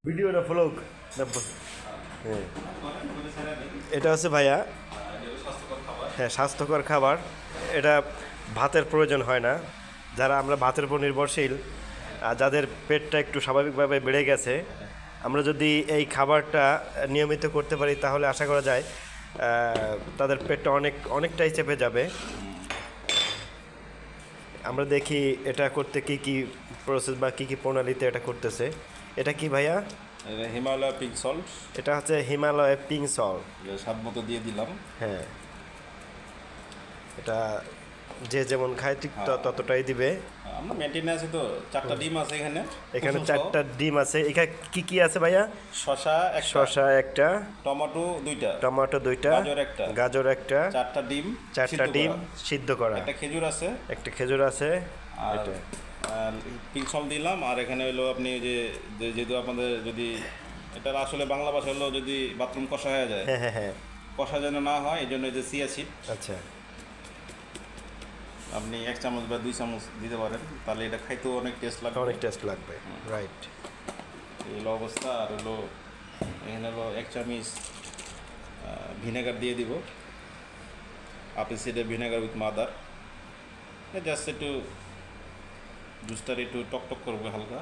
ভিডিওটা ফ্লগ হ্যাঁ এটা হচ্ছে ভাইয়া হ্যাঁ স্বাস্থ্যকর খাবার এটা ভাতের প্রয়োজন হয় না যারা আমরা ভাতের উপর নির্ভরশীল যাদের পেটটা একটু স্বাভাবিকভাবে বেড়ে গেছে আমরা যদি এই খাবারটা নিয়মিত করতে পারি তাহলে আশা করা যায় তাদের পেটটা অনেকটাই চেপে যাবে। আমরা দেখি এটা করতে কি কি প্রসেস বা কি কি প্রণালীতে এটা করতেছে। এটা কি ভাইয়া? এটা হিমালয় পিঙ্ক সল্ট। এটা হচ্ছে হিমালয় পিঙ্ক সল্ট। স্বাদ মতো দিয়ে দিলাম। হ্যাঁ এটা যে যেমন খায় ঠিক ততটাই দিবে। আমরা মেনটেনে আছে তো 4টা ডিম আছে এখানে। এখানে 4টা ডিম আছে। এখানে কি কি আছে ভাইয়া? শসা একটা, টমেটো দুইটা, গাজর একটা, 4টা ডিম সিদ্ধ করা, একটা খেজুর আছে এটা পিঙ্ক সল্ট দিলাম। আর এখানে হলো আপনি যেহেতু আপনাদের যদি এটা আসলে বাংলা ভাষা হলো যদি বাথরুম কষা হয়ে যায়, হ্যাঁ হ্যাঁ হ্যাঁ কষা যেন না হয় এই জন্য যে চিয়া সিড আচ্ছা আপনি 1 চামচ বা 2 চামচ দিতে পারেন, তাহলে এটা খাইতেও অনেক টেস্ট লাগবে। রাইট, এই হলো অবস্থা। আর হলো এখানে হলো 1 চামচ ভিনেগার দিয়ে দিব, আপেল সিডের ভিনেগার উইথ মাদার। জাস্ট একটু জুসটার একটু টক করবে হালকা,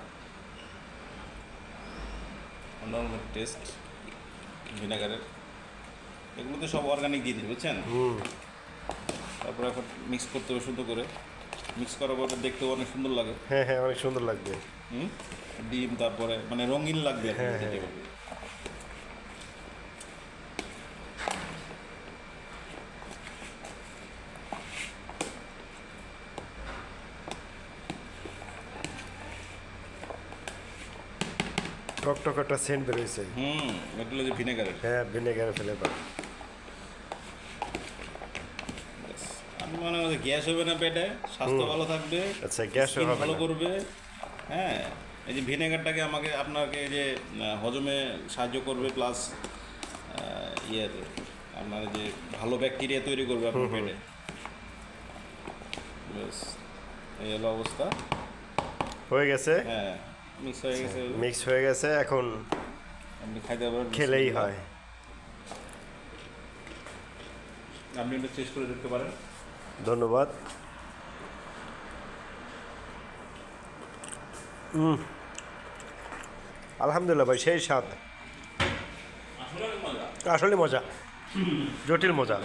অন্যান্য টেস্ট ভিনেগারের। এগুলো তো সব অর্গানিক দিয়ে দিই বুঝছেন। তারপরে এখন মিক্স করতে হবে সুন্দর করে। মিক্স করার পরে দেখতেও অনেক সুন্দর লাগে। হ্যাঁ হ্যাঁ অনেক সুন্দর লাগবে। ডিম তারপরে মানে রঙিন লাগবে। টক একটা সেন্ট বেরোইছে। এটা হলো যে ভিনেগারের। হ্যাঁ ভিনেগারের ফ্লেভার। আমি মনে হয় গ্যাস হবে না পেটে, স্বাস্থ্য ভালো থাকবে। আচ্ছা গ্যাস ভালো করবে। হ্যাঁ এই যে ভিনেগারটাকে আপনাকে যে হজমে সাহায্য করবে, প্লাস আপনার যে ভালো ব্যাকটেরিয়া তৈরি করবে আপনার পেটে। বেশ এই হলো অবস্থা। হয়ে গেছে। হ্যাঁ মিক্স হয়ে গেছে। এখন আপনি খাইতে পারবেন, খেলেই হয়। আপনি একটু চেষ্টা করে দেখতে পারেন। ধন্যবাদ। আলহামদুলিল্লাহ ভাই, সেই স্বাদ, আসলে মজা, জটিল মজা।